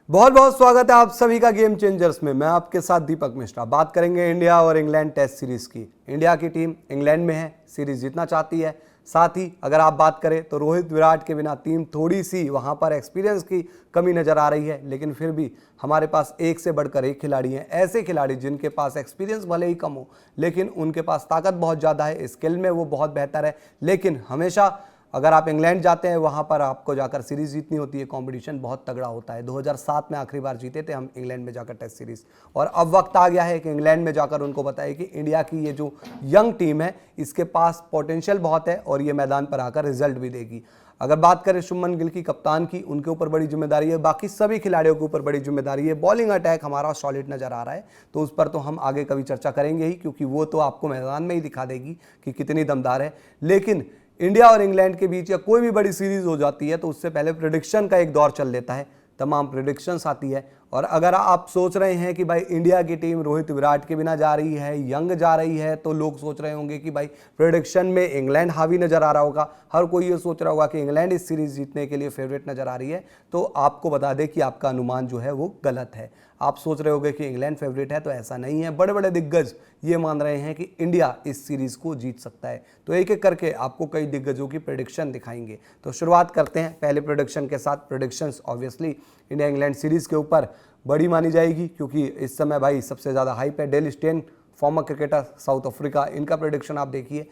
बहुत बहुत स्वागत है आप सभी का गेम चेंजर्स में। मैं आपके साथ दीपक मिश्रा। बात करेंगे इंडिया और इंग्लैंड टेस्ट सीरीज की। इंडिया की टीम इंग्लैंड में है, सीरीज जीतना चाहती है। साथ ही अगर आप बात करें तो रोहित विराट के बिना टीम थोड़ी सी वहां पर एक्सपीरियंस की कमी नजर आ रही है, लेकिन फिर भी हमारे पास एक से बढ़कर एक खिलाड़ी हैं। ऐसे खिलाड़ी जिनके पास एक्सपीरियंस भले ही कम हो, लेकिन उनके पास ताकत बहुत ज़्यादा है, स्किल में वो बहुत बेहतर है। लेकिन हमेशा अगर आप इंग्लैंड जाते हैं, वहाँ पर आपको जाकर सीरीज जीतनी होती है, कंपटीशन बहुत तगड़ा होता है। 2007 में आखिरी बार जीते थे हम इंग्लैंड में जाकर टेस्ट सीरीज, और अब वक्त आ गया है कि इंग्लैंड में जाकर उनको बताए कि इंडिया की ये जो यंग टीम है इसके पास पोटेंशियल बहुत है और ये मैदान पर आकर रिजल्ट भी देगी। अगर बात करें शुभमन गिल की, कप्तान की, उनके ऊपर बड़ी जिम्मेदारी है, बाकी सभी खिलाड़ियों के ऊपर बड़ी जिम्मेदारी है। बॉलिंग अटैक हमारा सॉलिड नजर आ रहा है, तो उस पर तो हम आगे कभी चर्चा करेंगे ही, क्योंकि वो तो आपको मैदान में ही दिखा देगी कि कितनी दमदार है। लेकिन इंडिया और इंग्लैंड के बीच या कोई भी बड़ी सीरीज हो जाती है तो उससे पहले प्रेडिक्शन का एक दौर चल लेता है, तमाम प्रेडिक्शंस आती है। और अगर आप सोच रहे हैं कि भाई इंडिया की टीम रोहित विराट के बिना जा रही है, यंग जा रही है, तो लोग सोच रहे होंगे कि भाई प्रेडिक्शन में इंग्लैंड हावी नजर आ रहा होगा। हर कोई ये सोच रहा होगा कि इंग्लैंड इस सीरीज जीतने के लिए फेवरेट नजर आ रही है। तो आपको बता दें कि आपका अनुमान जो है वो गलत है। आप सोच रहे होंगे कि इंग्लैंड फेवरेट है, तो ऐसा नहीं है। बड़े बड़े दिग्गज ये मान रहे हैं कि इंडिया इस सीरीज को जीत सकता है। तो एक एक करके आपको कई दिग्गजों की प्रेडिक्शन दिखाएंगे। तो शुरुआत करते हैं पहले प्रेडिक्शन के साथ। Predictions obviously India England series के ऊपर बड़ी मानी जाएगी, क्योंकि इस समय भाई सबसे ज़्यादा हाइप है। Dale Steyn, farmer cricketer south Africa, इनका प्रेडिक्शन आप देखिए।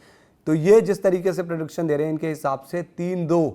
तो ये जिस तरीके से प्रेडिक्शन दे रहे हैं, इनके हिसाब से 3-2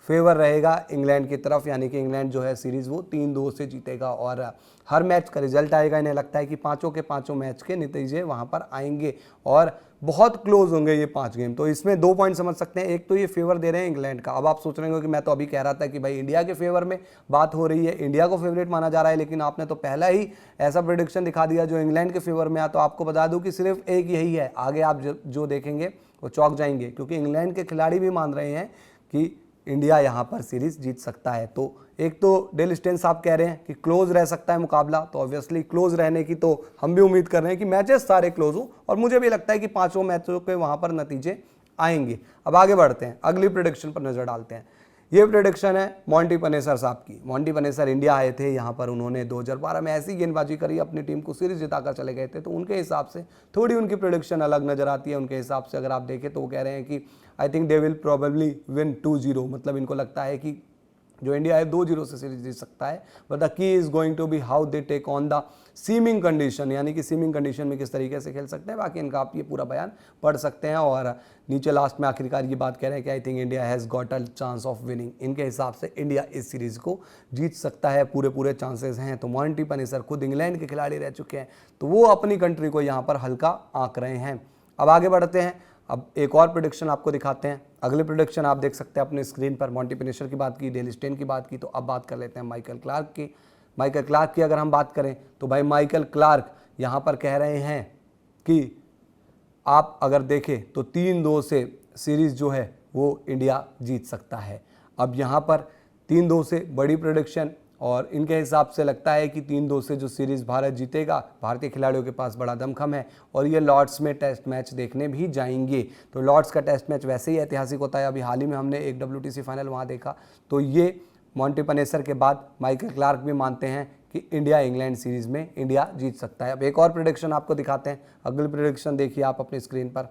फेवर रहेगा इंग्लैंड की तरफ, यानी कि इंग्लैंड जो है सीरीज़ वो 3-2 से जीतेगा और हर मैच का रिजल्ट आएगा। इन्हें लगता है कि पाँचों के पाँचों मैच के नतीजे वहाँ पर आएंगे और बहुत क्लोज होंगे ये 5 गेम। तो इसमें 2 पॉइंट समझ सकते हैं। एक तो ये फेवर दे रहे हैं इंग्लैंड का। अब आप सोच रहे हो कि मैं तो अभी कह रहा था कि भाई इंडिया के फेवर में बात हो रही है, इंडिया को फेवरेट माना जा रहा है, लेकिन आपने तो पहला ही ऐसा प्रेडिक्शन दिखा दिया जो इंग्लैंड के फेवर में आ। तो आपको बता दूं कि सिर्फ एक यही है, आगे आप जो देखेंगे वो चौंक जाएंगे, क्योंकि इंग्लैंड के खिलाड़ी भी मान रहे हैं कि इंडिया यहाँ पर सीरीज जीत सकता है। तो एक तो डेल स्टेन साहब कह रहे हैं कि क्लोज रह सकता है मुकाबला, तो ऑब्वियसली क्लोज रहने की तो हम भी उम्मीद कर रहे हैं कि मैचेस सारे क्लोज हो, और मुझे भी लगता है कि 5 मैचों के वहाँ पर नतीजे आएंगे। अब आगे बढ़ते हैं, अगली प्रेडिक्शन पर नजर डालते हैं। ये प्रेडिक्शन है मॉन्टी पनेसर साहब की। मॉन्टी पनेसर इंडिया आए थे यहाँ पर, उन्होंने 2012 में ऐसी गेंदबाजी करी, अपनी टीम को सीरीज जिताकर चले गए थे। तो उनके हिसाब से थोड़ी उनकी प्रेडिक्शन अलग नजर आती है। उनके हिसाब से अगर आप देखें तो वो कह रहे हैं कि I think they will probably win 2-0, मतलब इनको लगता है कि जो इंडिया है 2-0 से सीरीज जीत सकता है। But the key is going to be how they take on the seaming condition, यानी कि सीमिंग कंडीशन में किस तरीके से खेल सकते हैं। बाकी इनका आप ये पूरा बयान पढ़ सकते हैं। और नीचे लास्ट में आखिरकार ये बात कह रहे हैं कि I think India has got a chance of winning. इनके हिसाब से इंडिया इस सीरीज को जीत सकता है, पूरे चांसेस हैं। तो मॉन्टी पनेसर खुद इंग्लैंड के खिलाड़ी रह चुके हैं, तो वो अपनी कंट्री को यहाँ पर हल्का आंक रहे हैं। अब आगे बढ़ते हैं, अब एक और प्रेडिक्शन आपको दिखाते हैं। अगले प्रेडिक्शन आप देख सकते हैं अपने स्क्रीन पर। मॉन्टी पनेसर की बात की, डेल स्टेन की बात की, तो अब बात कर लेते हैं माइकल क्लार्क की। माइकल क्लार्क की अगर हम बात करें तो भाई माइकल क्लार्क यहाँ पर कह रहे हैं कि आप अगर देखें तो 3-2 से सीरीज़ जो है वो इंडिया जीत सकता है। अब यहाँ पर 3-2 से बड़ी प्रेडिक्शन, और इनके हिसाब से लगता है कि 3-2 से जो सीरीज़ भारत जीतेगा। भारतीय खिलाड़ियों के पास बड़ा दमखम है और ये लॉर्ड्स में टेस्ट मैच देखने भी जाएंगे। तो लॉर्ड्स का टेस्ट मैच वैसे ही ऐतिहासिक होता है। अभी हाल ही में हमने एक WTC फाइनल वहाँ देखा। तो ये मॉन्टी पनेसर के बाद माइकल क्लार्क भी मानते हैं कि इंडिया इंग्लैंड सीरीज़ में इंडिया जीत सकता है। अब एक और प्रेडिक्शन आपको दिखाते हैं। अगली प्रेडिक्शन देखिए आप अपनी स्क्रीन पर।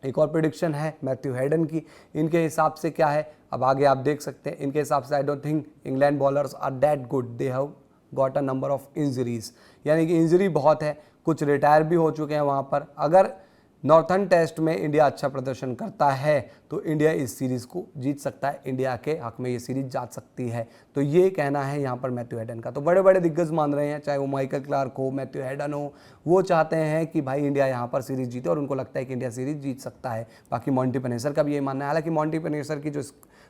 एक और प्रेडिक्शन है मैथ्यू हेडन की। इनके हिसाब से क्या है, अब आगे आप देख सकते हैं। इनके हिसाब से I don't think England bowlers are that good, they have got a number of injuries, यानी कि इंजरी बहुत है, कुछ रिटायर भी हो चुके हैं वहाँ पर। अगर नॉर्थन टेस्ट में इंडिया अच्छा प्रदर्शन करता है तो इंडिया इस सीरीज़ को जीत सकता है, इंडिया के हक में ये सीरीज जा सकती है। तो ये कहना है यहाँ पर मैथ्यू हेडन का। तो बड़े बड़े दिग्गज मान रहे हैं, चाहे वो माइकल क्लार्क हो, मैथ्यू हेडन हो, वो चाहते हैं कि भाई इंडिया यहाँ पर सीरीज जीते और उनको लगता है कि इंडिया सीरीज जीत सकता है। बाकी मॉन्टी पनेसर का भी यही मानना है। हालांकि मॉन्टी पनेसर की जो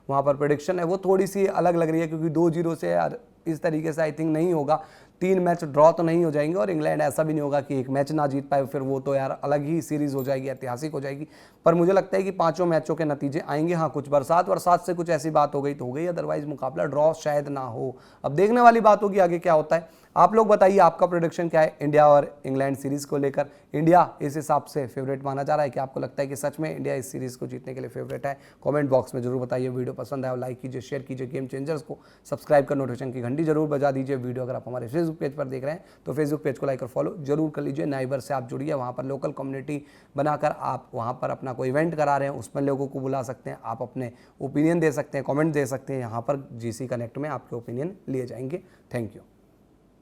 वहाँ पर प्रेडिक्शन है वो थोड़ी सी अलग लग रही है, क्योंकि 2-0 से इस तरीके से आई थिंक नहीं होगा। 3 मैच ड्रॉ तो नहीं हो जाएंगे और इंग्लैंड ऐसा भी नहीं होगा कि एक मैच ना जीत पाए, फिर वो तो यार अलग ही सीरीज हो जाएगी, ऐतिहासिक हो जाएगी। पर मुझे लगता है कि 5 मैचों के नतीजे आएंगे। हाँ, कुछ बरसात से कुछ ऐसी बात हो गई तो हो गई, अदरवाइज मुकाबला ड्रॉ शायद ना हो। अब देखने वाली बात होगी आगे क्या होता है। आप लोग बताइए आपका प्रेडिक्शन क्या है इंडिया और इंग्लैंड सीरीज को लेकर। इंडिया इस हिसाब से फेवरेट माना जा रहा है कि आपको लगता है कि सच में इंडिया इस सीरीज को जीतने के लिए फेवरेट है? कमेंट बॉक्स में जरूर बताइए। वीडियो पसंद आया लाइक कीजिए, शेयर कीजिए, गेम चेंजर्स को सब्सक्राइब कर नोटिफिकेशन की घंटी जरूर बजा दीजिए। वीडियो अगर आप हमारे फेसबुक पेज पर देख रहे हैं तो फेसबुक पेज को लाइक और फॉलो जरूर कर लीजिए। नाइबर से आप जुड़िए, वहाँ पर लोकल कम्युनिटी बनाकर आप वहाँ पर अपना कोई इवेंट करा रहे हैं उसमें लोगों को बुला सकते हैं, आप अपने ओपिनियन दे सकते हैं, कमेंट दे सकते हैं। यहाँ पर GC कनेक्ट में आपके ओपिनियन लिए जाएंगे। Thank you.